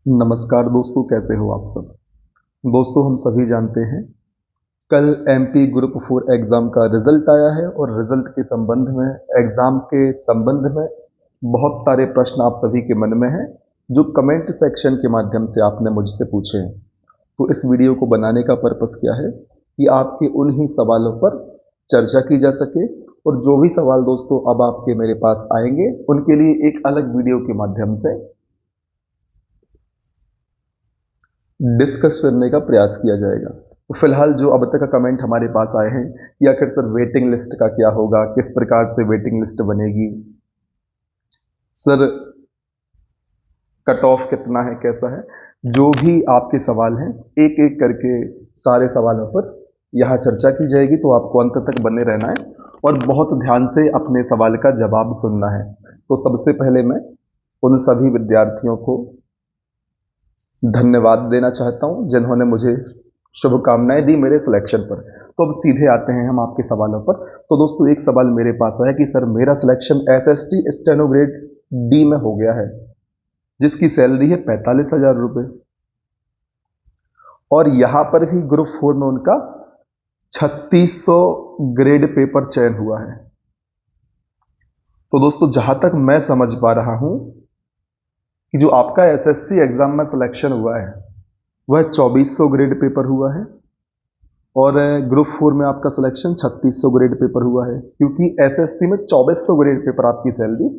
नमस्कार दोस्तों, कैसे हो आप सब। दोस्तों, हम सभी जानते हैं कल एमपी ग्रुप 4 एग्ज़ाम का रिजल्ट आया है और रिजल्ट के संबंध में, एग्ज़ाम के संबंध में बहुत सारे प्रश्न आप सभी के मन में हैं जो कमेंट सेक्शन के माध्यम से आपने मुझसे पूछे हैं। तो इस वीडियो को बनाने का पर्पस क्या है कि आपके उन्हीं सवालों पर चर्चा की जा सके और जो भी सवाल दोस्तों अब आपके मेरे पास आएंगे उनके लिए एक अलग वीडियो के माध्यम से डिस्कस करने का प्रयास किया जाएगा। तो फिलहाल जो अब तक का कमेंट हमारे पास आए हैं कि आखिर सर वेटिंग लिस्ट का क्या होगा, किस प्रकार से वेटिंग लिस्ट बनेगी, सर कट ऑफ कितना है, कैसा है, जो भी आपके सवाल हैं एक एक करके सारे सवालों पर यहाँ चर्चा की जाएगी। तो आपको अंत तक बने रहना है और बहुत ध्यान से अपने सवाल का जवाब सुनना है। तो सबसे पहले मैं उन सभी विद्यार्थियों को धन्यवाद देना चाहता हूं जिन्होंने मुझे शुभकामनाएं दी मेरे सिलेक्शन पर। तो अब सीधे आते हैं हम आपके सवालों पर। तो दोस्तों, एक सवाल मेरे पास आया कि सर मेरा selection SST steno grade D में हो गया है जिसकी सैलरी है 45,000 रुपये और यहां पर भी ग्रुप 4 में उनका 3600 ग्रेड पेपर चयन हुआ है। तो दोस्तों, जहां तक मैं समझ पा रहा हूं कि जो आपका एसएससी एग्जाम में सिलेक्शन हुआ है वह 2400 ग्रेड पेपर हुआ है और ग्रुप 4 में आपका सिलेक्शन 3600 ग्रेड पेपर हुआ है, क्योंकि एसएससी में 2400 ग्रेड पेपर आपकी सैलरी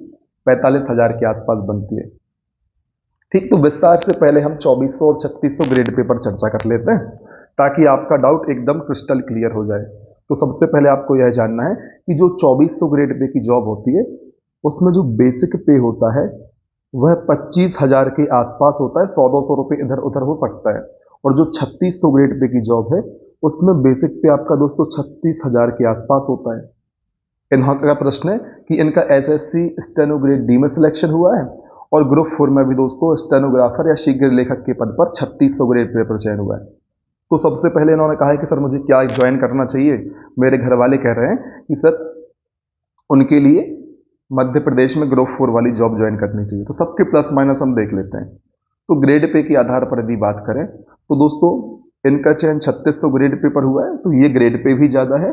45,000 के आसपास बनती है। ठीक, तो विस्तार से पहले हम 2400 और 3600 ग्रेड पेपर चर्चा कर लेते हैं ताकि आपका डाउट एकदम क्रिस्टल क्लियर हो जाए। तो सबसे पहले आपको यह जानना है कि जो 2400 ग्रेड पे की जॉब होती है उसमें जो बेसिक पे होता है वह 25,000 के आसपास होता है। 100-200 रुपये इधर उधर हो सकता है। और जो 3600 ग्रेड पे की जॉब है उसमें बेसिक पे आपका दोस्तों 36,000 के आसपास होता है। इनका का प्रश्न है कि इनका एसएससी स्टेनो ग्रेड डी में सिलेक्शन हुआ है और ग्रुप 4 में भी दोस्तों स्टेनोग्राफर या शीघ्र लेखक के पद पर 3600 ग्रेड पेपर चयन हुआ है। तो सबसे पहले इन्होंने कहा है कि सर मुझे क्या ज्वाइन करना चाहिए। मेरे घर वाले कह रहे हैं कि सर उनके लिए मध्य प्रदेश में ग्रुप 4 वाली जॉब ज्वाइन करनी चाहिए। तो सबके प्लस माइनस हम देख लेते हैं। तो ग्रेड पे के आधार पर यदि बात करें तो दोस्तों इनका चयन 3600 ग्रेड पे पर हुआ है, तो ये ग्रेड पे भी ज्यादा है।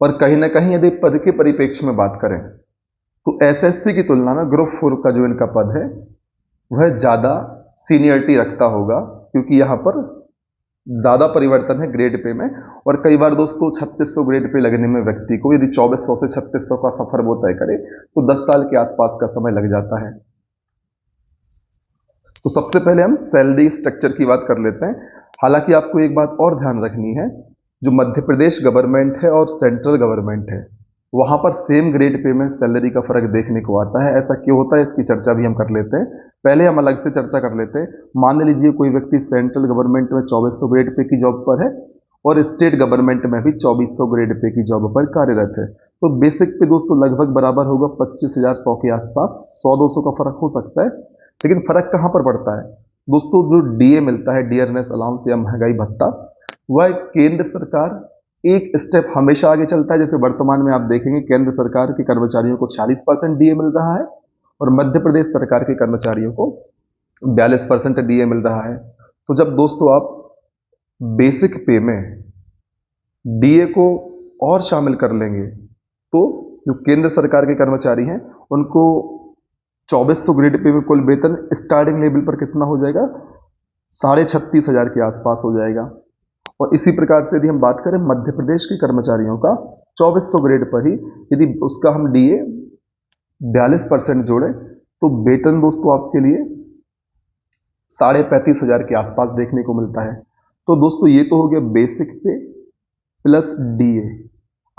और कहीं ना कहीं यदि पद के परिप्रेक्ष्य में बात करें तो एसएससी की तुलना में ग्रुप 4 का जो इनका पद है वह ज्यादा सीनियरिटी रखता होगा, क्योंकि यहां पर ज्यादा परिवर्तन है ग्रेड पे में। और कई बार दोस्तों 3600 ग्रेड पे लगने में व्यक्ति को यदि 2400 से 3600 का सफर वो तय करे तो 10 साल के आसपास का समय लग जाता है। तो सबसे पहले हम सैलरी स्ट्रक्चर की बात कर लेते हैं। हालांकि आपको एक बात और ध्यान रखनी है, जो मध्य प्रदेश गवर्नमेंट है और सेंट्रल गवर्नमेंट है वहां पर सेम ग्रेड पे में सैलरी का फर्क देखने को आता है। ऐसा क्यों होता है इसकी चर्चा भी हम कर लेते हैं। पहले हम अलग से चर्चा कर लेते हैं। मान लीजिए कोई व्यक्ति सेंट्रल गवर्नमेंट में 2400 ग्रेड पे की जॉब पर है और स्टेट गवर्नमेंट में भी 2400 ग्रेड पे की जॉब पर कार्यरत है, तो बेसिक पे दोस्तों लगभग बराबर होगा 25,100 के आसपास। 100-200 का फर्क हो सकता है, लेकिन फर्क कहां पर पड़ता है दोस्तों। जो डीए मिलता है, डियरनेस अलाउंस या महंगाई भत्ता, वह केंद्र सरकार एक स्टेप हमेशा आगे चलता है। जैसे वर्तमान में आप देखेंगे केंद्र सरकार के कर्मचारियों को 46% डीए मिल रहा है और मध्य प्रदेश सरकार के कर्मचारियों को 42% डीए मिल रहा है। तो जब दोस्तों आप बेसिक पे में डीए को और शामिल कर लेंगे तो जो केंद्र सरकार के कर्मचारी हैं उनको 2400 ग्रेड पे में कुल वेतन स्टार्टिंग लेवल पर कितना हो जाएगा, 36,500 के आसपास हो जाएगा। और इसी प्रकार से यदि हम बात करें मध्य प्रदेश के कर्मचारियों का 2400 ग्रेड पर ही यदि उसका हम डीए 42% जोड़े तो वेतन दोस्तों आपके लिए 35,500 के आसपास देखने को मिलता है। तो दोस्तों ये तो हो गया बेसिक पे प्लस डीए।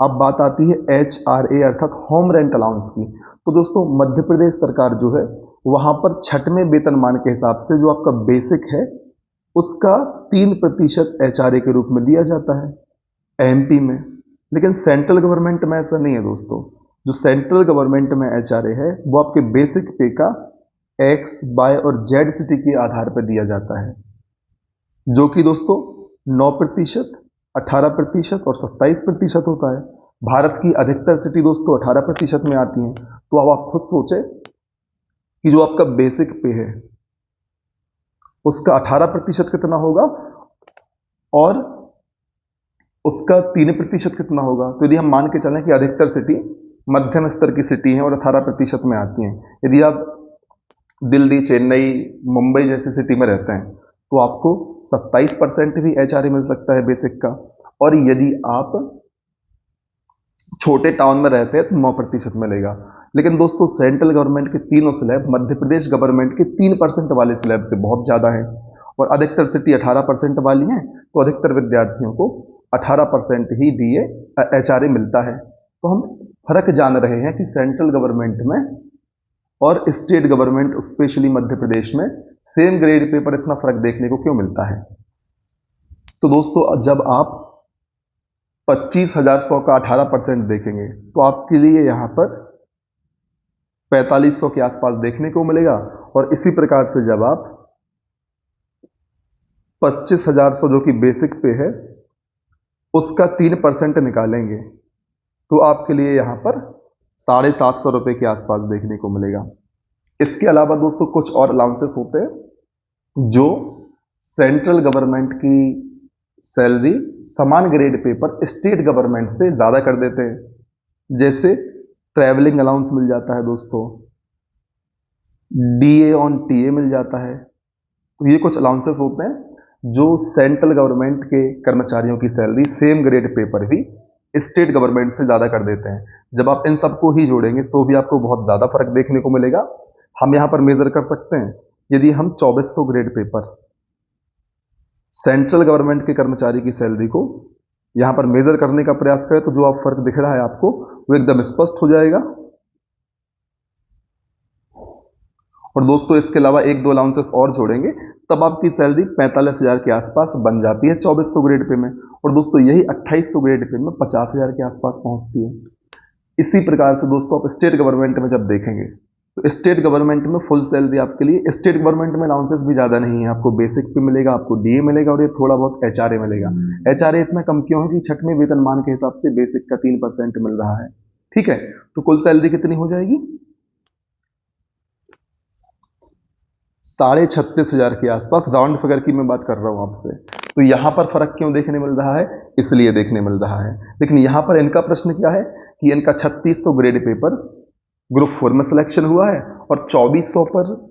अब बात आती है HRA अर्थात होम रेंट अलाउंस की। तो दोस्तों मध्य प्रदेश सरकार जो है वहां पर छठवें वेतनमान के हिसाब से जो आपका बेसिक है उसका 3% HRA के रूप में दिया जाता है एमपी में। लेकिन सेंट्रल गवर्नमेंट में ऐसा नहीं है दोस्तों। जो सेंट्रल गवर्नमेंट में HRA है वो आपके बेसिक पे का एक्स, वाई और जेड सिटी के आधार पर दिया जाता है, जो कि दोस्तों 9%, 18% और 27% होता है। भारत की अधिकतर सिटी दोस्तों 18% में आती हैं। तो अब आप खुद सोचें कि जो आपका बेसिक पे है उसका 18% कितना होगा और उसका 3% कितना होगा। तो यदि हम मान के चलें कि अधिकतर सिटी मध्यम स्तर की सिटी हैं और 18% में आती हैं, यदि आप दिल्ली, चेन्नई, मुंबई जैसी सिटी में रहते हैं तो आपको 27% भी HRA मिल सकता है बेसिक का, और यदि आप छोटे टाउन में रहते हैं तो 9% मिलेगा। लेकिन दोस्तों सेंट्रल गवर्नमेंट के तीनों स्लैब मध्य प्रदेश गवर्नमेंट के 3% वाले स्लैब से बहुत ज़्यादा है, और अधिकतर सिटी 18% वाली हैं, तो अधिकतर विद्यार्थियों को 18% ही DA HRA मिलता है। तो हम फर्क जान रहे हैं कि सेंट्रल गवर्नमेंट में और state government specially Madhya Pradesh में सेम ग्रेड पेपर इतना फर्क देखने को क्यों मिलता है। तो दोस्तों जब आप 25,100 का 18% देखेंगे तो आपके लिए यहां पर 4500 के आसपास देखने को मिलेगा, और इसी प्रकार से जब आप 25,100 जो कि बेसिक पे है उसका 3% निकालेंगे तो आपके लिए यहां पर 750 रुपए के आसपास देखने को मिलेगा। इसके अलावा दोस्तों कुछ और अलाउंसेस होते हैं जो सेंट्रल गवर्नमेंट की सैलरी समान ग्रेड पेपर स्टेट गवर्नमेंट से ज्यादा कर देते हैं। जैसे ट्रैवलिंग अलाउंस मिल जाता है दोस्तों, DA ऑन TA मिल जाता है। तो ये कुछ अलाउंसेस होते हैं जो सेंट्रल गवर्नमेंट के कर्मचारियों की सैलरी सेम ग्रेड पेपर भी स्टेट गवर्नमेंट से ज्यादा कर देते हैं। जब आप इन सबको ही जोड़ेंगे तो भी आपको बहुत ज्यादा फर्क देखने को मिलेगा। हम यहां पर मेजर कर सकते हैं, यदि हम 2400 ग्रेड पेपर सेंट्रल गवर्नमेंट के कर्मचारी की सैलरी को यहां पर मेजर करने का प्रयास करें तो जो आप फर्क दिख रहा है आपको वो एकदम स्पष्ट हो जाएगा। और दोस्तों इसके अलावा एक दो अलाउंसेस और जोड़ेंगे तब आपकी सैलरी 45,000 के आसपास बन जाती है 2400 ग्रेड पे में, और दोस्तों यही 2800 ग्रेड पे में 50,000 के आसपास पहुंचती है। इसी प्रकार से दोस्तों आप स्टेट गवर्नमेंट में जब देखेंगे तो स्टेट गवर्नमेंट में फुल सैलरी आपके लिए स्टेट गवर्नमेंट में अलाउंसेस भी ज्यादा नहीं है, आपको बेसिक पे मिलेगा, आपको DA मिलेगा और ये थोड़ा बहुत HRA मिलेगा। HRA इतना कम क्यों है कि 6वें वेतनमान के हिसाब से बेसिक का 3% मिल रहा है। ठीक है, तो कुल सैलरी कितनी हो जाएगी 36,500 के आसपास, राउंड फिगर की मैं बात कर रहा हूं आपसे। तो यहां पर फर्क क्यों देखने मिल रहा है, इसलिए देखने मिल रहा है। लेकिन यहां पर इनका प्रश्न क्या है कि इनका 3600 ग्रेड पेपर ग्रुप 4 में सिलेक्शन हुआ है और 2400 पर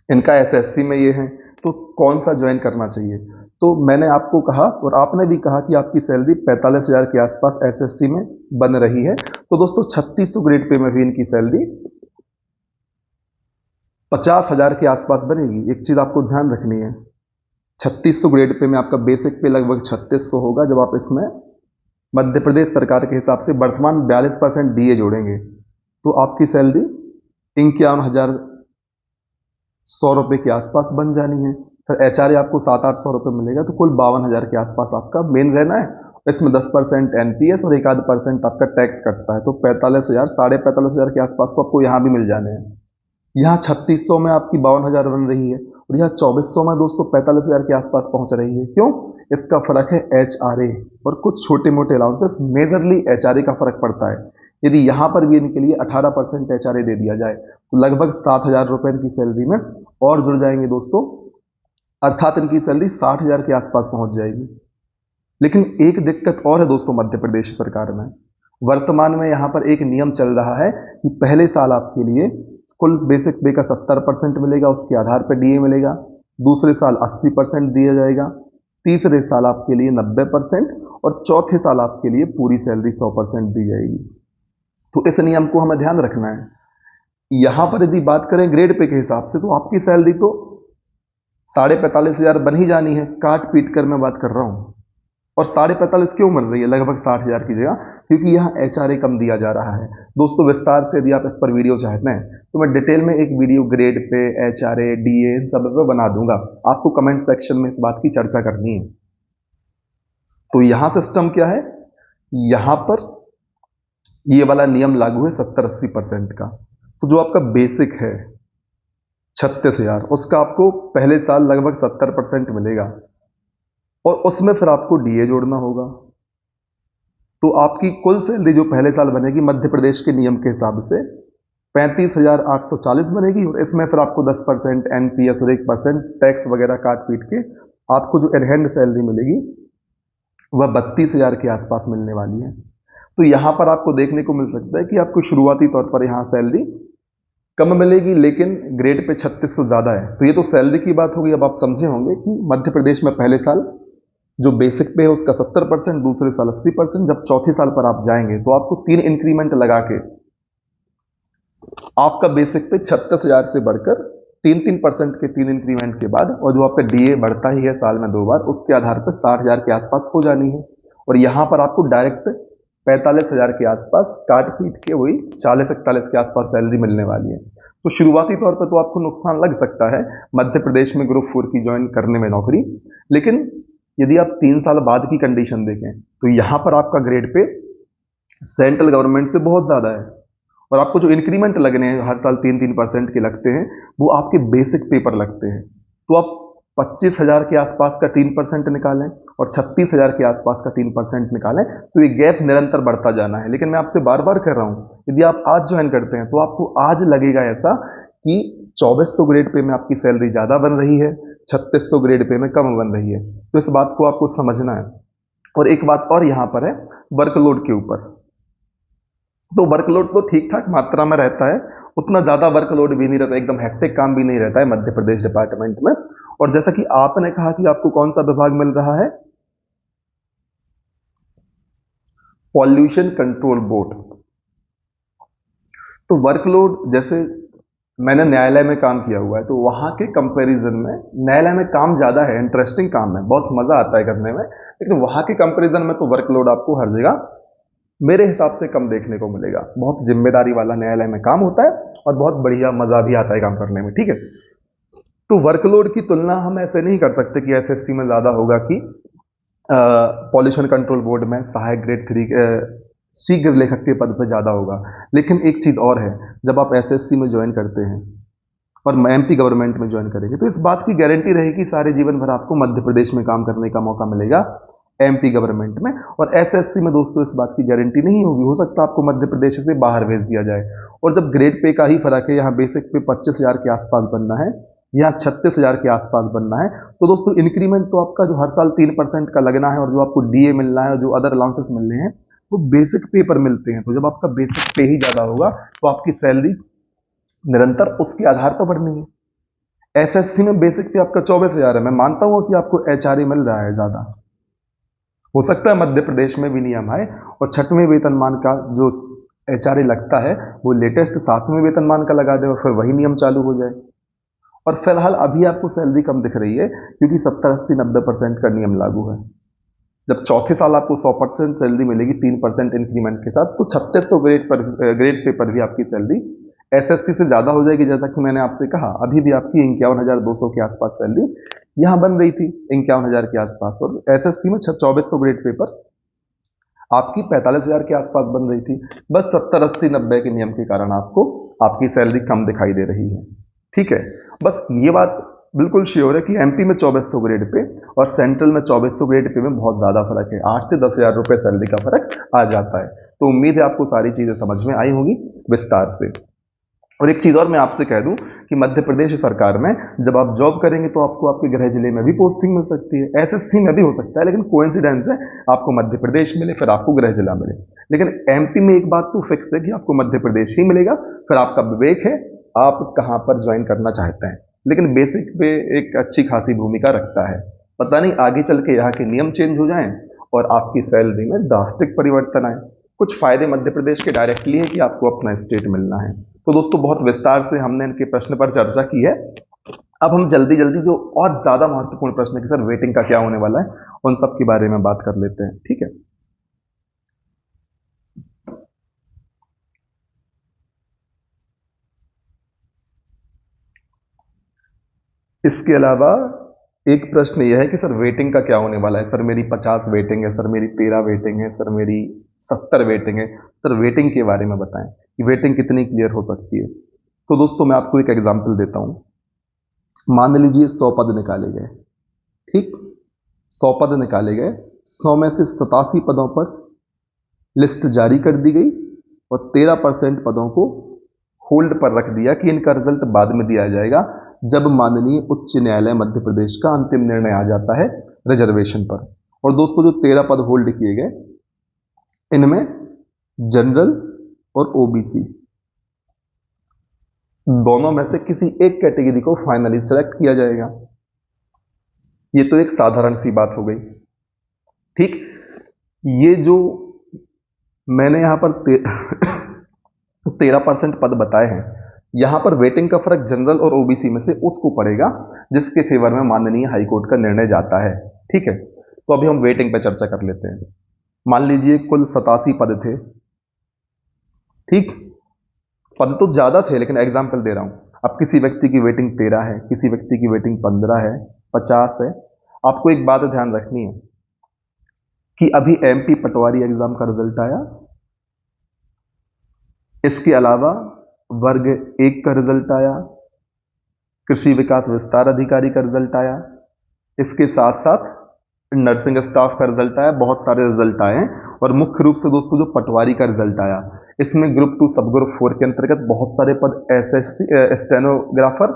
इनका SSC में ये है, तो कौन सा ज्वाइन करना चाहिए। तो मैंने आपको कहा और आपने भी कहा कि आपकी सैलरी 45,000 के आसपास SSC में बन रही है, तो दोस्तों 3600 ग्रेड पे में भी इनकी सैलरी 50,000 के आसपास बनेगी। एक चीज आपको ध्यान रखनी है, 3600 ग्रेड पे में आपका बेसिक पे लगभग 3600 होगा। जब आप इसमें मध्य प्रदेश सरकार के हिसाब से वर्तमान 42% DA जोड़ेंगे तो आपकी सैलरी 51,100 रुपए के आसपास बन जानी है। फिर HRA आपको 700-800 रुपए मिलेगा, तो कुल 52,000 के आसपास आपका मेन रहना है। इसमें 10% NPS और 1% आपका टैक्स कटता है, तो 45,000 45,500 के आसपास तो आपको यहां भी मिल जाने हैं। यहाँ 3600 में आपकी 52,000 बन रही है और यहाँ 2400 में दोस्तों 45,000 के आसपास पहुंच रही है। क्यों, इसका फर्क है HRA और कुछ छोटे मोटे अलाउंसेस, मेजरली HRA का फर्क पड़ता है। यदि यहां पर भी इनके लिए 18% HRA दे दिया जाए तो लगभग 7,000 रुपए इनकी सैलरी में और जुड़ जाएंगे दोस्तों, अर्थात इनकी सैलरी 60,000 के आसपास पहुंच जाएगी। लेकिन एक दिक्कत और है दोस्तों मध्य प्रदेश सरकार में, वर्तमान में यहां पर एक नियम चल रहा है कि पहले साल आपके लिए कुल बेसिक पे का 70% मिलेगा, उसके आधार पर DA मिलेगा। दूसरे साल 80% दिया जाएगा, तीसरे साल आपके लिए 90% और चौथे साल आपके लिए पूरी सैलरी 100% दी जाएगी। तो इस नियम को हमें ध्यान रखना है। यहां पर यदि बात करें ग्रेड पे के हिसाब से तो आपकी सैलरी तो 45,500 बन ही जानी है, काट पीट कर मैं बात कर रहा हूं। और 45,500 क्यों बन रही है लगभग 60,000 की जगह, क्योंकि यहाँ HRA कम दिया जा रहा है। दोस्तों विस्तार से यदि आप इस पर वीडियो चाहते हैं तो मैं डिटेल में एक video grade pay, HRA, DA इन सब पे बना दूंगा, आपको कमेंट सेक्शन में इस बात की चर्चा करनी है। तो यहां सिस्टम क्या है, यहां पर ये वाला नियम लागू है 70-80% का। तो जो आपका बेसिक है 36,000, उसका आपको पहले साल लगभग 70% मिलेगा और उसमें फिर आपको DA जोड़ना होगा। तो आपकी कुल सैलरी जो पहले साल बनेगी मध्य प्रदेश के नियम के हिसाब से 35,840 बनेगी। और इसमें फिर आपको 10% एनपीएस और 1% टैक्स वगैरह काट पीट के आपको जो एडहेंड सैलरी मिलेगी वह 32,000 के आसपास मिलने वाली है। तो यहां पर आपको देखने को मिल सकता है कि आपको शुरुआती तौर पर यहां सैलरी कम मिलेगी, लेकिन ग्रेड पे 3600 ज्यादा है। तो ये तो सैलरी की बात होगी। अब आप समझे होंगे कि मध्य प्रदेश में पहले साल जो बेसिक पे है उसका 70%, दूसरे साल 80%, जब चौथे साल पर आप जाएंगे तो आपको 3 इंक्रीमेंट लगा के आपका बेसिक पे 36,000 से बढ़कर 3% के 3 इंक्रीमेंट के बाद, और जो आपका डीए बढ़ता ही है साल में 2 बार, उसके आधार पर 60,000 के आसपास हो जानी है। और यहां पर आपको डायरेक्ट 45,000 के आसपास काट पीट के वही 40-41 के आसपास सैलरी मिलने वाली है। तो शुरुआती तौर पर तो आपको नुकसान लग सकता है मध्य प्रदेश में ग्रुप 4 की ज्वाइन करने में नौकरी, लेकिन यदि आप 3 साल बाद की कंडीशन देखें तो यहां पर आपका ग्रेड पे सेंट्रल गवर्नमेंट से बहुत ज्यादा है। और आपको जो इंक्रीमेंट लगने हैं हर साल 3-3% के लगते हैं, वो आपके बेसिक पेपर लगते हैं। तो आप 25,000 के आसपास का 3% निकालें और 36,000 के आसपास का 3% निकालें, तो ये गैप निरंतर बढ़ता जाना है। लेकिन मैं आपसे बार बार कह रहा हूं, यदि आप आज ज्वाइन करते हैं तो आपको आज लगेगा ऐसा कि 2400 ग्रेड पे में आपकी सैलरी ज्यादा बन रही है, 3600 ग्रेड पे में कम बन रही है। तो इस बात को आपको समझना है। और एक बात और यहां पर है वर्कलोड के ऊपर। तो वर्कलोड तो ठीक ठाक मात्रा में रहता है, उतना ज्यादा वर्कलोड भी नहीं रहता, एकदम हेक्टिक काम भी नहीं रहता है मध्य प्रदेश डिपार्टमेंट में। और जैसा कि आपने कहा कि आपको कौन सा विभाग मिल रहा है, पॉल्यूशन कंट्रोल बोर्ड। तो वर्कलोड, जैसे मैंने न्यायालय में काम किया हुआ है, तो वहां के कंपैरिजन में न्यायालय में काम ज्यादा है, इंटरेस्टिंग काम है, बहुत मजा आता है करने में। लेकिन वहां के कंपैरिजन में तो वर्कलोड आपको हर जगह मेरे हिसाब से कम देखने को मिलेगा। बहुत जिम्मेदारी वाला न्यायालय में काम होता है और बहुत बढ़िया मजा भी आता है काम करने में, ठीक है। तो वर्कलोड की तुलना हम ऐसे नहीं कर सकते कि एसएससी में ज्यादा होगा कि पॉल्यूशन कंट्रोल बोर्ड में सहायक ग्रेड 3 शीघ्र लेखक के पद पर ज्यादा होगा। लेकिन एक चीज और है, जब आप एसएससी में ज्वाइन करते हैं और एमपी गवर्नमेंट में ज्वाइन करेंगे तो इस बात की गारंटी रहेगी सारे जीवन भर आपको मध्य प्रदेश में काम करने का मौका मिलेगा एमपी गवर्नमेंट में। और एसएससी में दोस्तों इस बात की गारंटी नहीं होगी, हो सकता है आपको मध्य प्रदेश से बाहर भेज दिया जाए। और जब ग्रेड पे का ही फर्क है, यहाँ बेसिक पे 25,000 के आसपास बनना है, यहाँ 36,000 के आसपास बनना है, तो दोस्तों इंक्रीमेंट तो आपका जो हर साल 3% का लगना है और जो आपको डीए मिलना है और जो अदर अलाउंसेस मिलने हैं वो बेसिक पे पर मिलते हैं। तो जब आपका बेसिक पे ही ज्यादा होगा तो आपकी सैलरी निरंतर उसके आधार पर बढ़नी है। एसएससी में बेसिक पे आपका 24,000 है, मैं मानता हूं कि आपको एचआरए मिल रहा है ज्यादा, हो सकता है मध्य प्रदेश में भी नियम आए और 6वें वेतनमान का जो एचआरए लगता है वो लेटेस्ट 7वें वेतनमान का लगा दे और फिर वही नियम चालू हो जाए। और फिलहाल अभी आपको सैलरी कम दिख रही है क्योंकि 70-80-90% का नियम लागू है। जब चौथे साल आपको 100% सैलरी मिलेगी 3% इंक्रीमेंट के साथ, तो 3600 ग्रेड पे पर भी आपकी सैलरी एसएससी से ज्यादा हो जाएगी। जैसा कि मैंने आपसे कहा, अभी भी आपकी 51,200 के आसपास सैलरी यहां बन रही थी, 51,000 के आसपास, और एसएससी में 2400 ग्रेड पे पर आपकी 45,000 के आसपास बन रही थी। बस 70-80-90 के नियम के कारण आपको आपकी सैलरी कम दिखाई दे रही है, ठीक है। बस ये बात बिल्कुल श्योर है कि एमपी में 2400 ग्रेड पे और सेंट्रल में 2400 ग्रेड पे में बहुत ज्यादा फर्क है, 8 से 10,000 रुपए सैलरी का फर्क आ जाता है। तो उम्मीद है आपको सारी चीजें समझ में आई होगी विस्तार से। और एक चीज और मैं आपसे कह दूं कि मध्य प्रदेश सरकार में जब आप जॉब करेंगे तो आपको आपके गृह जिले में भी पोस्टिंग मिल सकती है, एसएससी में भी हो सकता है, लेकिन कोइंसिडेंस है आपको मध्य प्रदेश मिले फिर आपको गृह जिला मिले। लेकिन एमपी में एक बात तो फिक्स है कि आपको मध्य प्रदेश ही मिलेगा, फिर आपका विवेक है आप कहां पर ज्वाइन करना चाहते हैं। लेकिन बेसिक पे एक अच्छी खासी भूमिका रखता है। पता नहीं आगे चल के यहाँ के नियम चेंज हो जाएं और आपकी सैलरी में ड्रास्टिक परिवर्तन आए। कुछ फायदे मध्य प्रदेश के डायरेक्टली है कि आपको अपना स्टेट मिलना है। तो दोस्तों बहुत विस्तार से हमने इनके प्रश्न पर चर्चा की है। अब हम जल्दी जल्दी जो और ज्यादा महत्वपूर्ण प्रश्न है कि सर वेटिंग का क्या होने वाला है, उन सब के बारे में बात कर लेते हैं, ठीक है। इसके अलावा एक प्रश्न यह है कि सर वेटिंग का क्या होने वाला है, सर मेरी 50 वेटिंग है, सर मेरी 13 वेटिंग है, सर मेरी 70 वेटिंग है, सर वेटिंग के बारे में बताएं कि वेटिंग कितनी क्लियर हो सकती है। तो दोस्तों मैं आपको एक एग्जांपल देता हूं। मान लीजिए 100 पद निकाले गए, ठीक, 100 पद निकाले गए, 100 में से 87 पदों पर लिस्ट जारी कर दी गई और 13% पदों को होल्ड पर रख दिया कि इनका रिजल्ट बाद में दिया जाएगा जब माननीय उच्च न्यायालय मध्य प्रदेश का अंतिम निर्णय आ जाता है रिजर्वेशन पर। और दोस्तों जो 13 पद होल्ड किए गए, इनमें जनरल और ओबीसी दोनों में से किसी एक कैटेगरी को फाइनली सेलेक्ट किया जाएगा। ये तो एक साधारण सी बात हो गई। ठीक, ये जो मैंने यहां पर 13% पद बताए हैं, यहां पर वेटिंग का फर्क जनरल और ओबीसी में से उसको पड़ेगा जिसके फेवर में माननीय हाईकोर्ट का निर्णय जाता है। ठीक है, तो अभी हम वेटिंग पे चर्चा कर लेते हैं। मान लीजिए कुल 87 पद थे। ठीक, पद तो ज्यादा थे लेकिन एग्जाम्पल दे रहा हूं। अब किसी व्यक्ति की वेटिंग 13 है, किसी व्यक्ति की वेटिंग 15 है, 50 है। आपको एक बात ध्यान रखनी है कि अभी एमपी पटवारी एग्जाम का रिजल्ट आया, इसके अलावा वर्ग 1 का रिजल्ट आया, कृषि विकास विस्तार अधिकारी का रिजल्ट आया, इसके साथ साथ नर्सिंग स्टाफ का रिजल्ट आया, बहुत सारे रिजल्ट आए हैं। और मुख्य रूप से दोस्तों जो पटवारी का रिजल्ट आया, इसमें ग्रुप 2 सब ग्रुप 4 के अंतर्गत बहुत सारे पद एसएससी स्टेनोग्राफर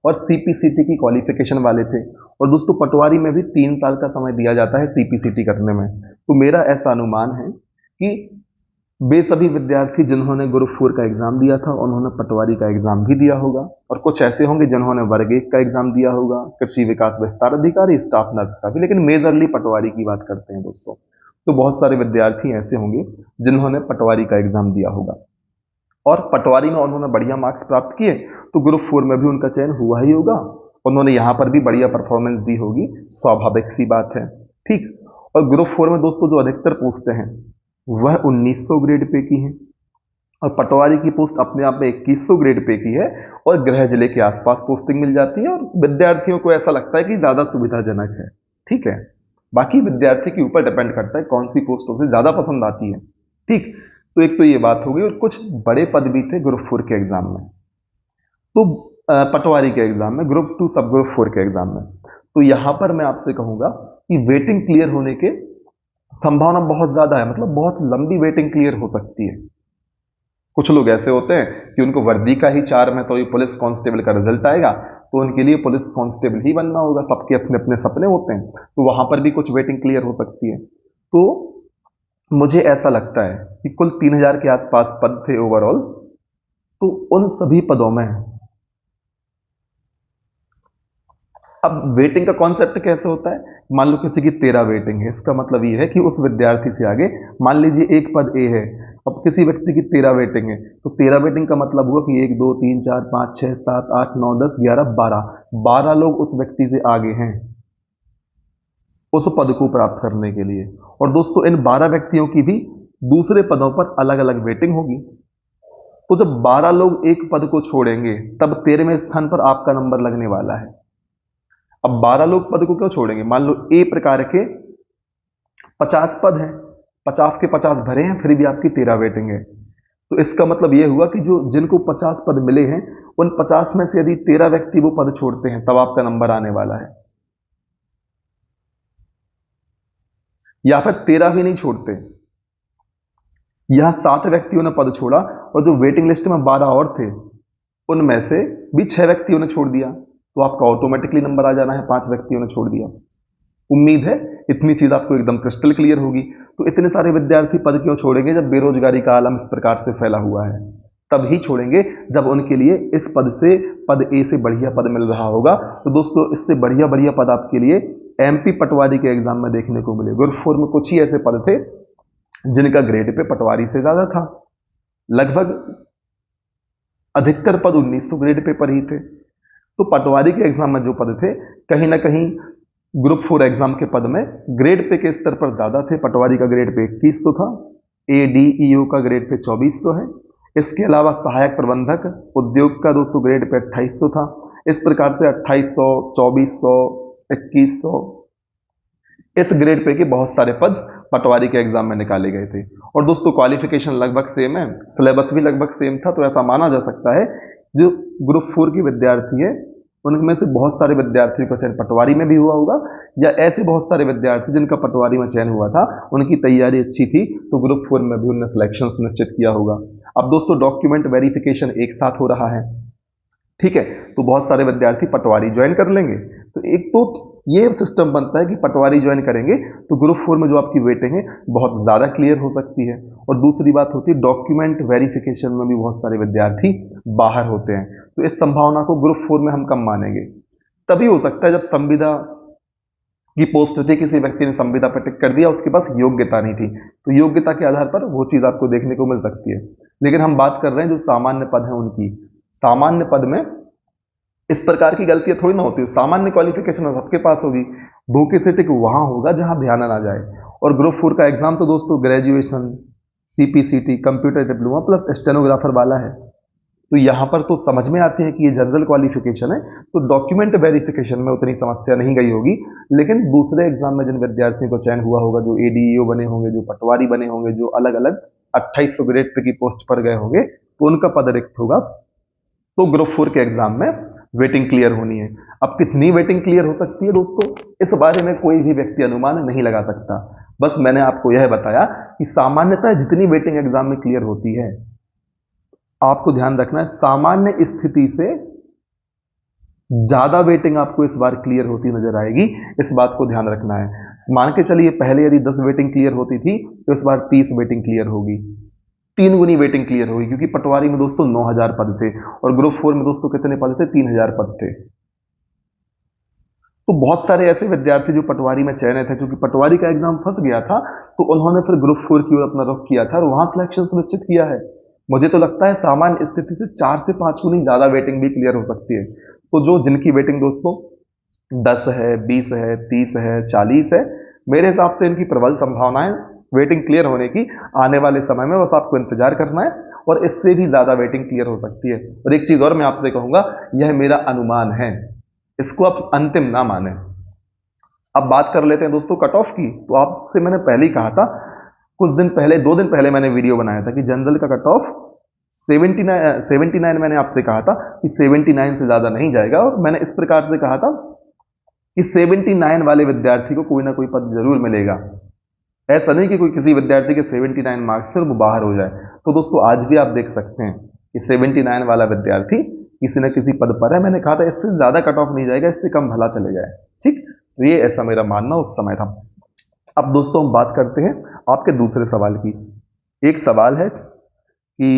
और सीपीसीटी की क्वालिफिकेशन वाले थे। और दोस्तों पटवारी में भी 3 साल का समय दिया जाता है सीपीसीटी करने में। तो मेरा ऐसा अनुमान है कि वे सभी विद्यार्थी जिन्होंने ग्रुप 4 का एग्जाम दिया था उन्होंने पटवारी का एग्जाम भी दिया होगा, और कुछ ऐसे होंगे जिन्होंने वर्ग 1 का एग्जाम दिया होगा, कृषि विकास विस्तार अधिकारी, स्टाफ नर्स का भी, लेकिन मेजरली पटवारी की बात करते हैं दोस्तों। तो बहुत सारे विद्यार्थी ऐसे होंगे जिन्होंने पटवारी का एग्जाम दिया होगा और पटवारी में उन्होंने बढ़िया मार्क्स प्राप्त किए तो ग्रुप 4 में भी उनका चयन हुआ ही होगा। उन्होंने यहां पर भी बढ़िया परफॉर्मेंस दी होगी, स्वाभाविक सी बात है। ठीक, और ग्रुप 4 में दोस्तों जो अधिकतर पोस्टें हैं वह 1900 ग्रेड पे की है, और पटवारी की पोस्ट अपने आप में 2100 ग्रेड पे की है, और गृह जिले के आसपास पोस्टिंग मिल जाती है, और विद्यार्थियों को ऐसा लगता है कि ज्यादा सुविधाजनक है। ठीक है, बाकी विद्यार्थी के ऊपर डिपेंड करता है कौन सी पोस्ट उसे ज्यादा पसंद आती है। ठीक, तो एक तो ये बात हो गई, और कुछ बड़े पद भी थे ग्रुप 4 के एग्जाम में, तो पटवारी के एग्जाम में, ग्रुप 2 सब ग्रुप 4 के एग्जाम में। तो यहां पर मैं आपसे कहूंगा कि वेटिंग क्लियर होने के संभावना बहुत ज्यादा है, मतलब बहुत लंबी वेटिंग क्लियर हो सकती है। कुछ लोग ऐसे होते हैं कि उनको वर्दी का ही चार्म है, तो ये पुलिस कांस्टेबल का रिजल्ट आएगा तो उनके लिए पुलिस कांस्टेबल ही बनना होगा, सबके अपने अपने सपने होते हैं, तो वहां पर भी कुछ वेटिंग क्लियर हो सकती है। तो मुझे ऐसा लगता है कि कुल 3000 के आसपास पद थे ओवरऑल, तो उन सभी पदों में अब वेटिंग का कॉन्सेप्ट कैसे होता है। मान लो किसी की 13 वेटिंग है, इसका मतलब ये है कि उस विद्यार्थी से आगे मान लीजिए एक पद ए है, अब किसी व्यक्ति की 13 वेटिंग है, तो 13 वेटिंग का मतलब हुआ कि 1 2 3 4 5 6 7 8 9 10 11 12 लोग उस व्यक्ति से आगे हैं उस पद को प्राप्त करने के लिए। और दोस्तों इन 12 व्यक्तियों की भी दूसरे पदों पर अलग अलग वेटिंग होगी। तो जब 12 लोग एक पद को छोड़ेंगे तब 13वें स्थान पर आपका नंबर लगने वाला है। अब 12 लोग पद को क्यों छोड़ेंगे, मान लो ए प्रकार के 50 पद हैं, 50 के 50 भरे हैं, फिर भी आपकी 13 वेटिंग है, तो इसका मतलब यह हुआ कि जो जिनको 50 पद मिले हैं उन 50 में से यदि 13 व्यक्ति वो पद छोड़ते हैं तब आपका नंबर आने वाला है, या फिर 13 भी नहीं छोड़ते, यहां 7 व्यक्तियों ने पद छोड़ा और जो वेटिंग लिस्ट में 12 और थे उनमें से भी 6 व्यक्तियों ने छोड़ दिया, तो आपका ऑटोमेटिकली नंबर आ जाना है, 5 व्यक्तियों ने छोड़ दिया। उम्मीद है इतनी चीज आपको एकदम क्रिस्टल क्लियर होगी। तो इतने सारे विद्यार्थी पद क्यों छोड़ेंगे जब बेरोजगारी का आलम इस प्रकार से फैला हुआ है, तब ही छोड़ेंगे जब उनके लिए इस पद से, पद ए से बढ़िया पद मिल रहा होगा। तो दोस्तों इससे बढ़िया बढ़िया पद आपके लिए एमपी पटवारी के एग्जाम में देखने को मिले। ग्रुप 4 में कुछ ही ऐसे पद थे जिनका ग्रेड पे पटवारी से ज्यादा था, लगभग अधिकतर पद 1900 ग्रेड पे पर ही थे। तो पटवारी के एग्जाम में जो पद थे कहीं ना कहीं ग्रुप 4 एग्जाम के पद में ग्रेड पे के स्तर पर ज्यादा थे। पटवारी का ग्रेड पे 2100 था, एडीईओ का ग्रेड पे 2400 है, इसके अलावा सहायक प्रबंधक उद्योग का दोस्तों ग्रेड पे 2800 था। इस प्रकार से 2800, 2400, 2100 इस ग्रेड पे के बहुत सारे पद पटवारी के एग्जाम में निकाले गए थे। और दोस्तों क्वालिफिकेशन लगभग सेम है, सिलेबस भी लगभग सेम था, तो ऐसा माना जा सकता है जो ग्रुप 4 के विद्यार्थी है उनमें से बहुत सारे विद्यार्थियों का चयन पटवारी में भी हुआ होगा, या ऐसे बहुत सारे विद्यार्थी जिनका पटवारी में चयन हुआ था उनकी तैयारी अच्छी थी तो ग्रुप 4 में भी उन्होंने सिलेक्शन सुनिश्चित किया होगा। अब दोस्तों डॉक्यूमेंट वेरिफिकेशन एक साथ हो रहा है, ठीक है, तो बहुत सारे विद्यार्थी पटवारी ज्वाइन कर लेंगे। तो एक तो ये सिस्टम बनता है कि पटवारी ज्वाइन करेंगे तो ग्रुप 4 में जो आपकी वेटिंग है बहुत ज़्यादा क्लियर हो सकती है। और दूसरी बात होती है डॉक्यूमेंट वेरिफिकेशन में भी बहुत सारे विद्यार्थी बाहर होते हैं, तो इस संभावना को ग्रुप 4 में हम कम मानेंगे। तभी हो सकता है जब संविदा की पोस्ट थी, किसी व्यक्ति ने संविदा पर टिक कर दिया, उसके पास योग्यता नहीं थी, तो योग्यता के आधार पर वो चीज़ आपको देखने को मिल सकती है। लेकिन हम बात कर रहे हैं जो सामान्य पद हैं उनकी, सामान्य पद में इस प्रकार की गलतियां थोड़ी ना होती है। सामान्य क्वालिफिकेशन सबके पास होगी, धोखे से टिक वहां होगा जहां ध्यान ना जाए। और ग्रुप 4 का एग्जाम तो दोस्तों graduation, CPCT, computer diploma plus stenographer वाला है, तो यहां पर तो समझ में आती है कि ये जनरल क्वालिफिकेशन है, तो डॉक्यूमेंट वेरिफिकेशन में उतनी समस्या नहीं गई होगी। लेकिन दूसरे एग्जाम में जिन विद्यार्थियों को चयन हुआ होगा, जो एडीईओ बने होंगे, जो पटवारी बने होंगे, जो अलग अलग 2800 ग्रेड पे की पोस्ट पर गए होंगे, तो उनका पद रिक्त होगा, तो ग्रुप 4 के एग्जाम में वेटिंग क्लियर होनी है। अब कितनी वेटिंग क्लियर हो सकती है दोस्तों, इस बारे में कोई भी व्यक्ति अनुमान नहीं लगा सकता। बस मैंने आपको यह बताया कि सामान्यतः जितनी वेटिंग एग्जाम में क्लियर होती है, आपको ध्यान रखना है सामान्य स्थिति से ज्यादा वेटिंग आपको इस बार क्लियर होती नजर आएगी, इस बात को ध्यान रखना है। मान के चलिए पहले यदि 10 वेटिंग क्लियर होती थी, तो इस बार 30 वेटिंग क्लियर होगी, 3 गुनी वेटिंग क्लियर होगी, क्योंकि पटवारी में दोस्तों 9000 पद थे और ग्रुप 4 में दोस्तों कितने पद थे, 3000 पद थे। तो बहुत सारे ऐसे विद्यार्थी जो पटवारी में चयनित है, क्योंकि पटवारी का एग्जाम फंस गया था, तो उन्होंने फिर ग्रुप 4 की ओर अपना रुख किया था और वहां सिलेक्शन सुनिश्चित किया है। मुझे तो लगता है सामान्य स्थिति से 4 से 5 गुनी ज्यादा वेटिंग भी क्लियर हो सकती है। तो जो जिनकी वेटिंग दोस्तों 10 है, 20 है, 30 है, 40 है, मेरे हिसाब से इनकी प्रबल संभावनाएं वेटिंग क्लियर होने की आने वाले समय में, बस आपको इंतजार करना है, और इससे भी ज्यादा वेटिंग क्लियर हो सकती है। और एक चीज और मैं आपसे कहूंगा, यह मेरा अनुमान है, इसको आप अंतिम ना माने। अब बात कर लेते हैं दोस्तों कट ऑफ की। तो आपसे मैंने पहले ही कहा था, कुछ दिन पहले, 2 दिन पहले मैंने वीडियो बनाया था कि जनरल का कट ऑफ 79 मैंने आपसे कहा था कि 79 से ज्यादा नहीं जाएगा, और मैंने इस प्रकार से कहा था कि 79 वाले विद्यार्थी को कोई ना कोई पद जरूर मिलेगा। ऐसा नहीं कि कोई किसी विद्यार्थी के 79 मार्क्स से वो बाहर हो जाए। तो दोस्तों आज भी आप देख सकते हैं कि 79 वाला विद्यार्थी किसी न किसी पद पर है। मैंने कहा था इससे ज्यादा कट ऑफ नहीं जाएगा, इससे कम भला चले जाए, ठीक। तो ये ऐसा मेरा मानना उस समय था। अब दोस्तों हम बात करते हैं आपके दूसरे सवाल की। एक सवाल है कि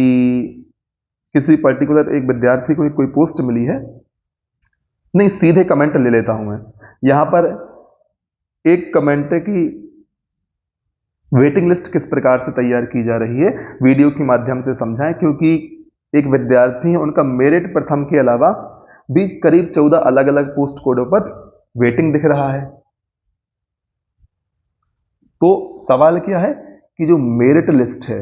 किसी पर्टिकुलर एक विद्यार्थी को कोई पोस्ट मिली है, नहीं सीधे कमेंट ले लेता हूं मैं। यहां पर एक कमेंट है कि वेटिंग लिस्ट किस प्रकार से तैयार की जा रही है, वीडियो के माध्यम से समझाएं, क्योंकि एक विद्यार्थी है, उनका मेरिट प्रथम के अलावा भी करीब 14 अलग अलग पोस्ट कोडों पर वेटिंग दिख रहा है। तो सवाल क्या है कि जो मेरिट लिस्ट है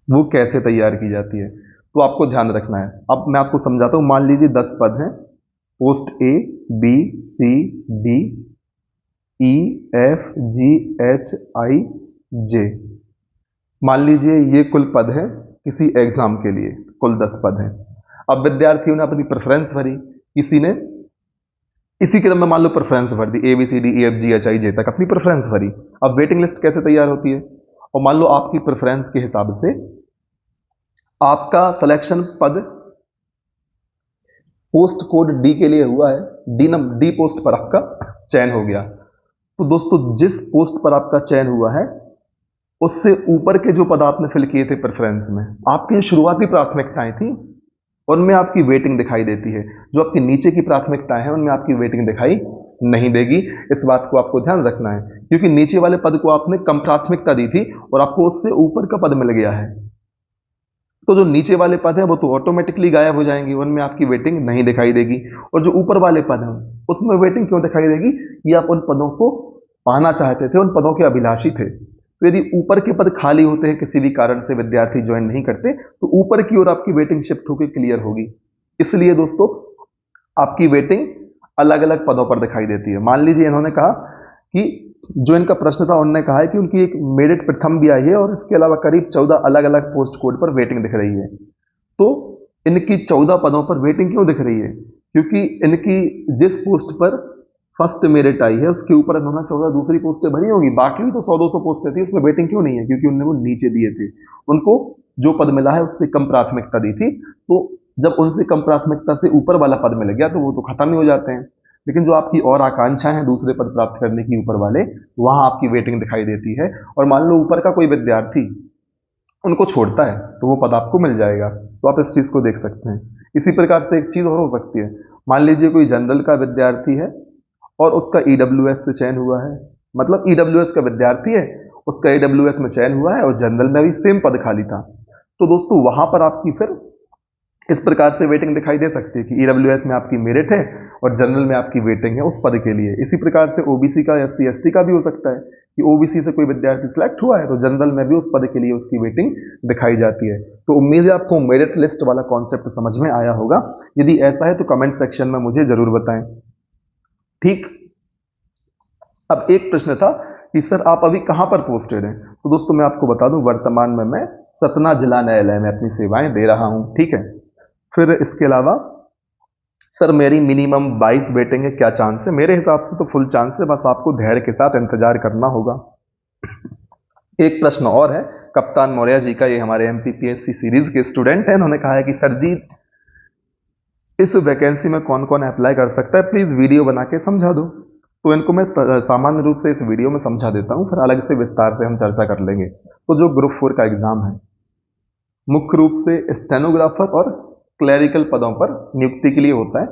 वो कैसे तैयार की जाती है, तो आपको ध्यान रखना है। अब मैं आपको समझाता हूं। मान लीजिए 10 पद हैं, post A, B, C, D, E, F, G, H, I, जे। मान लीजिए ये कुल पद है किसी एग्जाम के लिए, कुल 10 पद हैं। अब विद्यार्थियों ने अपनी प्रेफरेंस भरी, किसी ने इसी क्रम में मान लो प्रेफरेंस भर दी, A B C D E F G H I J तक अपनी प्रेफरेंस भरी। अब वेटिंग लिस्ट कैसे तैयार होती है, और मान लो आपकी प्रेफरेंस के हिसाब से आपका सिलेक्शन पद पोस्ट कोड डी के लिए हुआ है, डी पोस्ट पर आपका चयन हो गया। तो दोस्तों जिस पोस्ट पर आपका चयन हुआ है उससे ऊपर के जो पद आपने फिल किए थे प्रेफरेंस में, आपकी शुरुआती प्राथमिकताएं थी, उनमें आपकी वेटिंग दिखाई देती है। जो आपकी नीचे की प्राथमिकताएं हैं उनमें आपकी वेटिंग दिखाई नहीं देगी। इस बात को आपको ध्यान रखना है, क्योंकि नीचे वाले पद को आपने कम प्राथमिकता दी थी और आपको उससे ऊपर का पद मिल गया है, तो जो नीचे वाले पद हैं वो तो ऑटोमेटिकली गायब हो जाएंगे, उनमें आपकी वेटिंग नहीं दिखाई देगी। और जो ऊपर वाले पद हैं उसमें वेटिंग क्यों दिखाई देगी, ये आप उन पदों को पाना चाहते थे, उन पदों के अभिलाषी थे। तो यदि ऊपर के पद खाली होते हैं, किसी भी कारण से विद्यार्थी ज्वाइन नहीं करते, तो ऊपर की ओर आपकी वेटिंग शिफ्ट होकर क्लियर होगी। इसलिए दोस्तों आपकी वेटिंग अलग अलग पदों पर दिखाई देती है। मान लीजिए इन्होंने कहा कि जो इनका प्रश्न था, उन्होंने कहा है कि उनकी एक मेरिट प्रथम भी आई है और इसके अलावा करीब 14 अलग अलग पोस्ट कोड पर वेटिंग दिख रही है। तो इनकी 14 पदों पर वेटिंग क्यों दिख रही है, क्योंकि इनकी जिस पोस्ट पर फर्स्ट मेरिट आई है, उसके ऊपर इन्होंने 14 दूसरी पोस्टें भरी होगी, बाकी भी तो 100-200 पोस्टें थी, उसमें वेटिंग क्यों नहीं है? क्योंकि उन्होंने वो नीचे दिए थे, उनको जो पद मिला है उससे कम प्राथमिकता दी थी। तो जब उनसे कम प्राथमिकता से ऊपर वाला पद मिल गया तो वो तो खत्म ही हो जाते हैं। लेकिन जो आपकी और आकांक्षा है दूसरे पद प्राप्त करने की ऊपर वाले, वहां आपकी वेटिंग दिखाई देती है। और मान लो ऊपर का कोई विद्यार्थी उनको छोड़ता है तो वो पद आपको मिल जाएगा। तो आप इस चीज को देख सकते हैं। इसी प्रकार से एक चीज और हो सकती है, मान लीजिए कोई जनरल का विद्यार्थी है और उसका ईडब्ल्यूएस से चयन हुआ है, मतलब ईडब्ल्यूएस का विद्यार्थी है, उसका ईडब्ल्यूएस में चयन हुआ है और जनरल में भी सेम पद खाली था। तो दोस्तों वहां पर आपकी फिर इस प्रकार से वेटिंग दिखाई दे सकती है कि ईडब्ल्यूएस में आपकी मेरिट है और जनरल में आपकी वेटिंग है उस पद के लिए। इसी प्रकार से ओबीसी का एससी एसटी का भी हो सकता है कि ओबीसी से कोई विद्यार्थी सिलेक्ट हुआ है तो जनरल में भी उस पद के लिए उसकी वेटिंग दिखाई जाती है। तो उम्मीद है आपको मेरिट लिस्ट वाला कॉन्सेप्ट समझ में आया होगा। यदि ऐसा है तो कमेंट सेक्शन में मुझे जरूर बताएं। ठीक, अब एक प्रश्न था कि सर आप अभी कहां पर पोस्टेड हैं? तो दोस्तों मैं आपको बता दूं, वर्तमान में मैं सतना जिला न्यायालय में अपनी सेवाएं दे रहा हूं। ठीक है, फिर इसके अलावा सर मेरी मिनिमम 22 वेटिंग है, क्या चांस है? मेरे हिसाब से तो फुल चांस है, बस आपको धैर्य के साथ इंतजार करना होगा। एक प्रश्न और है कप्तान मौर्य जी का, ये हमारे एमपीपीएससी सीरीज के स्टूडेंट हैं। उन्होंने कहा है कि सर जी इस वैकेंसी में कौन कौन अप्लाई कर सकता है, प्लीज वीडियो बना के समझा दो। तो इनको मैं सामान्य रूप से इस वीडियो में समझा देता हूं, फिर अलग से विस्तार से हम चर्चा कर लेंगे। तो जो ग्रुप 4 का एग्जाम है मुख्य रूप से स्टेनोग्राफर और क्लरिकल पदों पर नियुक्ति के लिए होता है।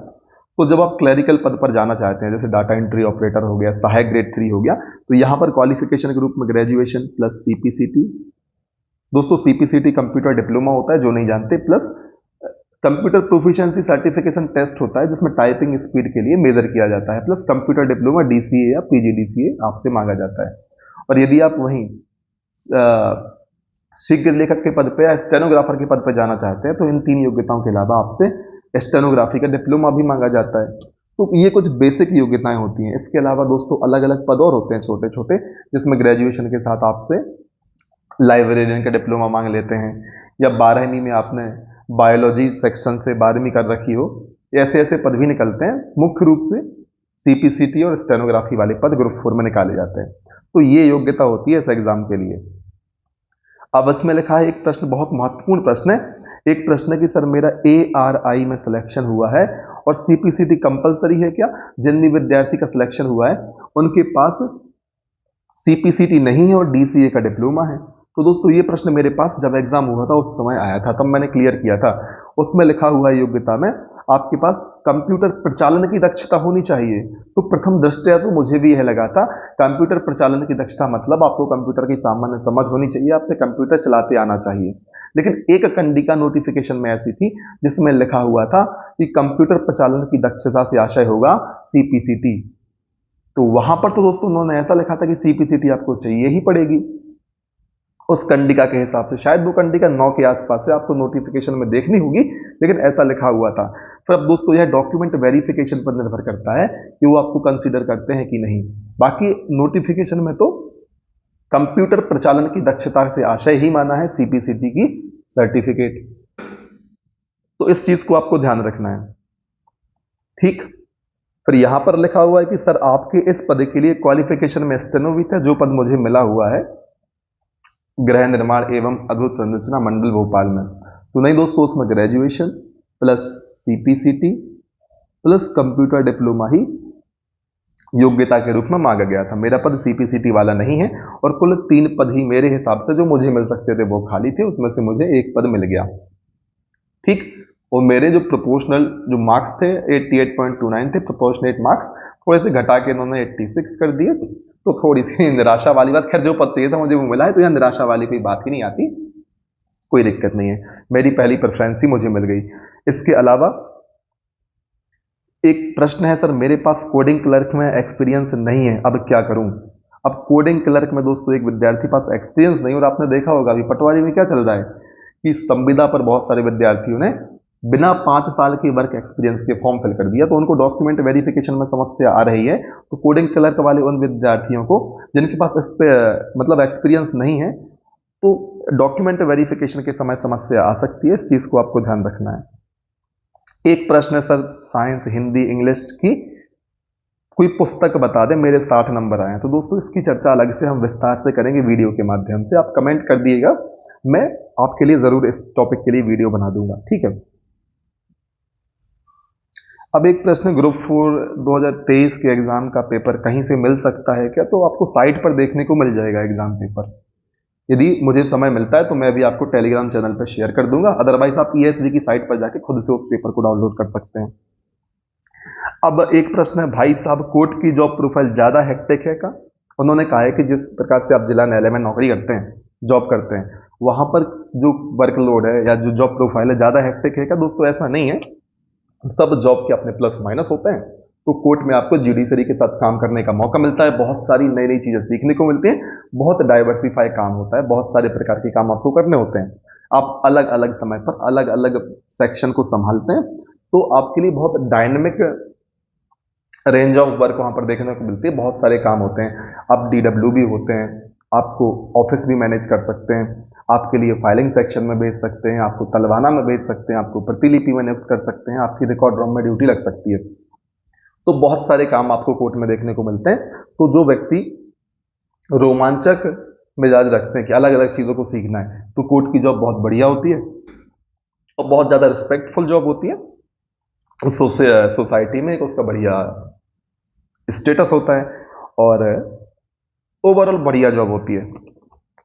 तो जब आप क्लरिकल पद पर जाना चाहते हैं, जैसे डाटा एंट्री ऑपरेटर हो गया, सहायक ग्रेड 3 हो गया, तो यहां पर क्वालिफिकेशन के रूप में ग्रेजुएशन प्लस सीपीसीटी, दोस्तों सीपीसीटी कंप्यूटर डिप्लोमा होता है जो नहीं जानते, plus computer proficiency certification test होता है जिसमें टाइपिंग स्पीड के लिए मेजर किया जाता है, प्लस कंप्यूटर डिप्लोमा डीसीए या पीजीडीसीए आपसे मांगा जाता है। और यदि आप वहीं शीघ्र लेखक के पद पे या स्टेनोग्राफर के पद पे जाना चाहते हैं तो इन 3 योग्यताओं के अलावा आपसे स्टेनोग्राफी का डिप्लोमा भी मांगा जाता है। तो ये कुछ बेसिक योग्यताएं होती हैं। इसके अलावा दोस्तों अलग अलग पद और होते हैं छोटे छोटे, जिसमें ग्रेजुएशन के साथ आपसे लाइब्रेरियन का डिप्लोमा मांग लेते हैं, या 12वीं में आपने बायोलॉजी सेक्शन से 12वीं कर रखी हो, ऐसे ऐसे पद भी निकलते हैं। मुख्य रूप से सीपीसीटी और स्टेनोग्राफी वाले पद ग्रुप 4 में निकाले जाते हैं। तो ये योग्यता होती है इस एग्जाम के लिए। अब इसमें लिखा है एक प्रश्न, बहुत महत्वपूर्ण प्रश्न है। एक प्रश्न है कि सर मेरा ARI में सिलेक्शन हुआ है और सीपीसीटी कंपलसरी है क्या? जिन भी विद्यार्थी का सिलेक्शन हुआ है उनके पास सीपीसीटी नहीं है और डीसीए का डिप्लोमा है। तो दोस्तों ये प्रश्न मेरे पास जब एग्जाम हुआ था उस समय आया था, तब मैंने क्लियर किया था। उसमें लिखा हुआ है योग्यता में आपके पास कंप्यूटर प्रचालन की दक्षता होनी चाहिए। तो प्रथम दृष्टया तो मुझे भी यह लगा था कंप्यूटर प्रचालन की दक्षता मतलब आपको कंप्यूटर की सामान्य समझ होनी चाहिए, आपने कंप्यूटर चलाते आना चाहिए। लेकिन एक कंडिका नोटिफिकेशन में ऐसी थी जिसमें लिखा हुआ था कि कंप्यूटर प्रचालन की दक्षता से आशय होगा सीपीसीटी। तो वहां पर तो दोस्तों उन्होंने ऐसा लिखा था कि सीपीसीटी आपको चाहिए ही पड़ेगी उस कंडिका के हिसाब से। शायद वो कंडिका 9 के आसपास से आपको नोटिफिकेशन में देखनी होगी, लेकिन ऐसा लिखा हुआ था। फिर अब दोस्तों यह डॉक्यूमेंट वेरिफिकेशन पर निर्भर करता है कि वो आपको कंसीडर करते हैं कि नहीं। बाकी नोटिफिकेशन में तो कंप्यूटर प्रचालन की दक्षता से आशय ही माना है सीपीसीटी की सर्टिफिकेट। तो इस चीज को आपको ध्यान रखना है। ठीक, फिर यहां पर लिखा हुआ है कि सर आपके इस पद के लिए क्वालिफिकेशन में स्टेनो भी था, जो पद मुझे मिला हुआ है गृह निर्माण एवं अद्भुत संरचना मंडल भोपाल में। तो नहीं दोस्तों, उसमें graduation plus CPCT plus computer diploma ही योग्यता के रूप में मांगा गया था। मेरा पद सीपीसीटी वाला नहीं है और कुल 3 पद ही मेरे हिसाब से जो मुझे मिल सकते थे वो खाली थे, उसमें से मुझे एक पद मिल गया। ठीक, और मेरे जो प्रोपोर्शनल जो मार्क्स थे 88.29 थे प्रोपोर्शनेट मार्क्स, थोड़े से घटा के इन्होंने 86 कर दिए। तो थोड़ी सी निराशा वाली बात, खैर जो पद चाहिए था मुझे वो मिला है, तो यह निराशा वाली कोई बात ही नहीं आती, कोई दिक्कत नहीं है, मेरी पहली प्रेफरेंस ही मुझे मिल गई। इसके अलावा एक प्रश्न है, सर मेरे पास कोडिंग क्लर्क में एक्सपीरियंस नहीं है, अब क्या करूं? अब कोडिंग क्लर्क में दोस्तों एक विद्यार्थी पास एक्सपीरियंस नहीं, और आपने देखा होगा अभी पटवारी में क्या चल रहा है कि संविदा पर बहुत सारे विद्यार्थियों ने बिना 5 साल के वर्क एक्सपीरियंस के फॉर्म फिल कर दिया, तो उनको डॉक्यूमेंट वेरिफिकेशन में समस्या आ रही है। तो कोडिंग क्लर्क वाले उन विद्यार्थियों को जिनके पास इस पे मतलब एक्सपीरियंस नहीं है, तो डॉक्यूमेंट वेरिफिकेशन के समय समस्या आ सकती है, इस चीज को आपको ध्यान रखना है। एक प्रश्न है सर साइंस हिंदी इंग्लिश की कोई पुस्तक बता दे, मेरे 60 नंबर आए हैं। तो दोस्तों इसकी चर्चा अलग से हम विस्तार से करेंगे वीडियो के माध्यम से। आप कमेंट कर दिएगा, मैं आपके लिए जरूर इस टॉपिक के लिए वीडियो बना दूंगा, ठीक है। अब एक प्रश्न, ग्रुप 4 2023 के एग्जाम का पेपर कहीं से मिल सकता है क्या? तो आपको साइट पर देखने को मिल जाएगा एग्जाम पेपर। यदि मुझे समय मिलता है तो मैं भी आपको टेलीग्राम चैनल पर शेयर कर दूंगा, अदरवाइज आप ESV की साइट पर जाके खुद से उस पेपर को डाउनलोड कर सकते हैं। अब एक प्रश्न है, भाई साहब कोर्ट की जॉब प्रोफाइल ज्यादा हेक्टिक है का? उन्होंने कहा है कि जिस प्रकार से आप जिला न्यायालय में नौकरी करते हैं, जॉब करते हैं, वहां पर जो वर्कलोड है या जो जॉब प्रोफाइल है ज्यादा हेक्टिक है क्या? दोस्तों ऐसा नहीं है, सब जॉब के अपने प्लस माइनस होते हैं। तो कोर्ट में आपको जुडिशरी के साथ काम करने का मौका मिलता है, बहुत सारी नई नई चीजें सीखने को मिलती हैं, बहुत डाइवर्सिफाई काम होता है, बहुत सारे प्रकार के काम आपको करने होते हैं। आप अलग अलग समय पर अलग अलग सेक्शन को संभालते हैं, तो आपके लिए बहुत डायनेमिक रेंज ऑफ वर्क वहां पर देखने को मिलती है। बहुत सारे काम होते हैं, आप DW भी होते हैं, आपको ऑफिस भी मैनेज कर सकते हैं, आपके लिए फाइलिंग सेक्शन में भेज सकते हैं, आपको तलवाना में भेज सकते हैं, आपको प्रतिलिपि में नियुक्त कर सकते हैं, आपकी रिकॉर्ड रूम में ड्यूटी लग सकती है। तो बहुत सारे काम आपको कोर्ट में देखने को मिलते हैं। तो जो व्यक्ति रोमांचक मिजाज रखते हैं कि अलग अलग चीजों को सीखना है, तो कोर्ट की जॉब बहुत बढ़िया होती है और बहुत ज्यादा रिस्पेक्टफुल जॉब होती है। सोसाइटी में एक उसका बढ़िया स्टेटस होता है और ओवरऑल बढ़िया जॉब होती है,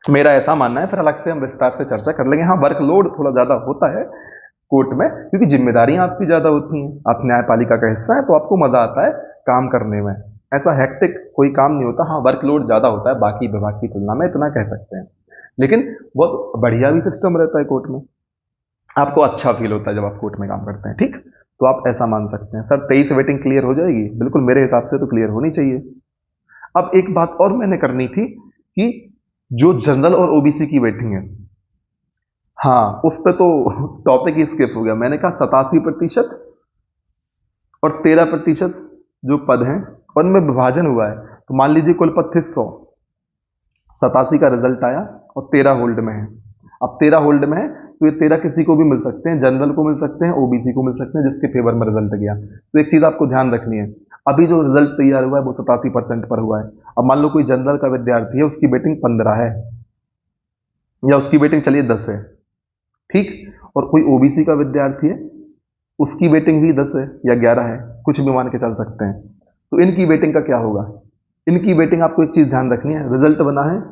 मेरा ऐसा मानना है। फिर अलग से हम विस्तार से चर्चा कर लेंगे। हाँ, वर्कलोड थोड़ा ज्यादा होता है कोर्ट में, क्योंकि जिम्मेदारियां आपकी ज्यादा होती हैं, आप न्यायपालिका का हिस्सा है, तो आपको मजा आता है काम करने में। ऐसा हेक्टिक कोई काम नहीं होता। हाँ, वर्कलोड ज्यादा होता है बाकी विभाग की तुलना में, इतना कह सकते हैं, लेकिन बहुत बढ़िया भी सिस्टम रहता है कोर्ट में, आपको अच्छा फील होता है जब आप कोर्ट में काम करते हैं, ठीक। तो आप ऐसा मान सकते हैं। सर 23 वेटिंग क्लियर हो जाएगी? बिल्कुल, मेरे हिसाब से तो क्लियर होनी चाहिए। अब एक बात और मैंने करनी थी कि जो जनरल और OBC की वेटिंग है, हाँ उस पे तो टॉपिक ही स्किप हो गया। मैंने कहा 87% और 13% जो पद हैं उनमें विभाजन हुआ है। तो मान लीजिए कुल पद थे 100, 87 का रिजल्ट आया और 13 होल्ड में है। अब 13 होल्ड में है तो ये 13 किसी को भी मिल सकते हैं, जनरल को मिल सकते हैं, OBC को मिल सकते हैं, जिसके फेवर में रिजल्ट गया। तो एक चीज आपको ध्यान रखनी है, अभी जो रिजल्ट तैयार हुआ है वो 87% पर हुआ है। अब मान लो कोई जनरल का विद्यार्थी है, उसकी वेटिंग 15 है या उसकी वेटिंग चलिए 10 है, ठीक, और कोई OBC का विद्यार्थी है, उसकी वेटिंग भी 10 है या 11 है, कुछ भी मान के चल सकते हैं। तो इनकी वेटिंग का क्या होगा? इनकी वेटिंग आपको एक चीज ध्यान रखनी है, रिजल्ट बना है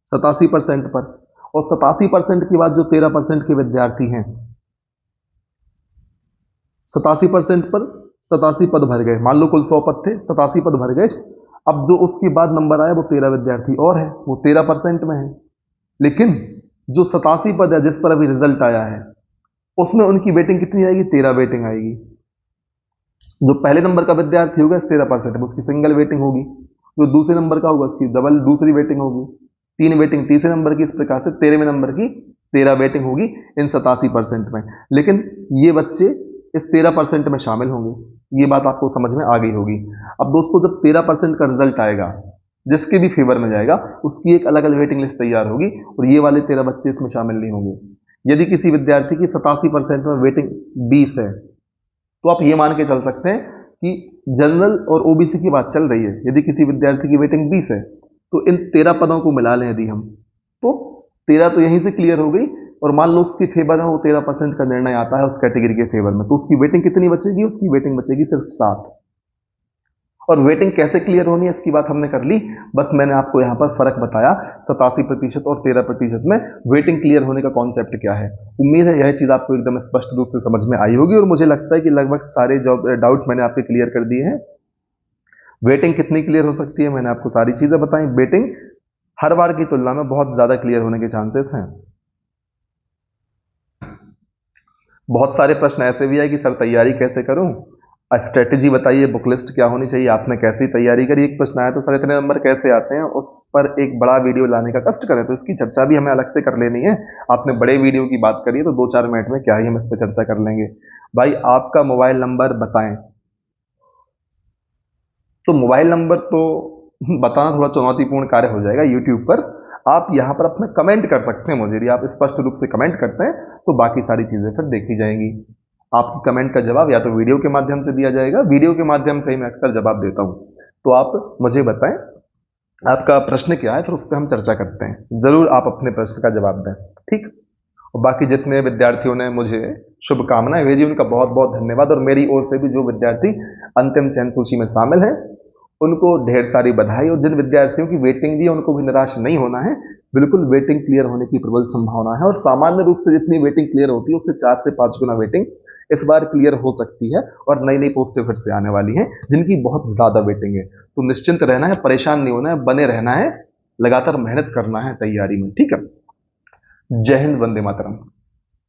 87% पर, और 87% के बाद जो 13% के विद्यार्थी हैं, 87% पर 87 पद भर गए। मान लो कुल 100 पद थे, 87 पद भर गए। अब जो उसके बाद नंबर आया वो 13 विद्यार्थी और है, वो 13% में है। लेकिन जो 87 पद है जिस पर अभी रिजल्ट आया है, उसमें उनकी वेटिंग कितनी आएगी? 13 वेटिंग आएगी। जो पहले नंबर का विद्यार्थी होगा इस 13% में, उसकी सिंगल वेटिंग होगी। जो दूसरे नंबर का होगा उसकी डबल दूसरी वेटिंग होगी। 3 वेटिंग तीसरे नंबर की, इस प्रकार से 13वें नंबर की 13 वेटिंग होगी इन 87% में। लेकिन ये बच्चे इस 13% में शामिल होंगे, ये बात आपको समझ में आ गई होगी। अब दोस्तों जब 13% का रिजल्ट आएगा, जिसके भी फेवर में जाएगा, उसकी एक अलग अलग वेटिंग लिस्ट तैयार होगी और ये वाले 13 बच्चे इसमें शामिल नहीं होंगे। यदि किसी विद्यार्थी की 87% में वेटिंग 20 है, तो आप ये मान के चल सकते हैं कि जनरल और OBC की बात चल रही है। यदि किसी विद्यार्थी की वेटिंग 20 है, तो इन 13 पदों को मिला लें यदि हम, तो 13 तो यहीं से क्लियर हो गई, और मान लो उसकी फेवर में वो 13% का निर्णय आता है उस कैटेगरी के फेवर में, तो उसकी वेटिंग कितनी बचेगी? उसकी वेटिंग बचेगी सिर्फ 7। और वेटिंग कैसे क्लियर होनी है इसकी बात हमने कर ली, बस मैंने आपको यहां पर फर्क बताया 87% और 13% में वेटिंग क्लियर होने का कॉन्सेप्ट क्या है। उम्मीद है यह चीज आपको एकदम स्पष्ट रूप से समझ में आई होगी, और मुझे लगता है कि लगभग सारे डाउट मैंने आपके क्लियर कर दिए हैं। वेटिंग कितनी क्लियर हो सकती है, मैंने आपको सारी चीजें बताई। वेटिंग हर बार की तुलना में बहुत ज्यादा क्लियर होने के चांसेस हैं। बहुत सारे प्रश्न ऐसे भी है कि सर तैयारी कैसे करूं, स्ट्रेटेजी बताइए, बुक लिस्ट क्या होनी चाहिए, आपने कैसी तैयारी करी। एक प्रश्न आया तो सर इतने नंबर कैसे आते हैं, उस पर एक बड़ा वीडियो लाने का कष्ट करें, तो इसकी चर्चा भी हमें अलग से कर लेनी है। आपने बड़े वीडियो की बात करी है तो 2-4 मिनट में क्या ही हम इस पर चर्चा कर लेंगे। भाई आपका मोबाइल नंबर बताएं, तो मोबाइल नंबर तो बताना थोड़ा चुनौतीपूर्ण कार्य हो जाएगा यूट्यूब पर। आप यहां पर अपना कमेंट कर सकते हैं मुझे, यदि आप स्पष्ट रूप से कमेंट करते हैं तो बाकी सारी चीजें फिर देखी जाएंगी। आपकी कमेंट का जवाब या तो वीडियो के माध्यम से दिया जाएगा, वीडियो के माध्यम से ही मैं अक्सर जवाब देता हूं। तो आप मुझे बताएं आपका प्रश्न क्या है, फिर उस पर हम चर्चा करते हैं। जरूर आप अपने प्रश्न का जवाब दें, ठीक। और बाकी जितने विद्यार्थियों ने मुझे शुभकामनाएं भेजी उनका बहुत बहुत धन्यवाद, और मेरी ओर से भी जो विद्यार्थी अंतिम चयन सूची में शामिल हैं उनको ढेर सारी बधाई। और जिन विद्यार्थियों की वेटिंग भी है उनको भी निराश नहीं होना है, बिल्कुल वेटिंग क्लियर होने की प्रबल संभावना है। और सामान्य रूप से जितनी वेटिंग क्लियर होती है उससे 4 से 5 गुना वेटिंग इस बार क्लियर हो सकती है, और नई नई पोस्टें फिर से आने वाली हैं जिनकी बहुत ज्यादा वेटिंग है। तो निश्चिंत रहना है, परेशान नहीं होना है, बने रहना है, लगातार मेहनत करना है तैयारी में, ठीक है। जय हिंद, वंदे मातरम।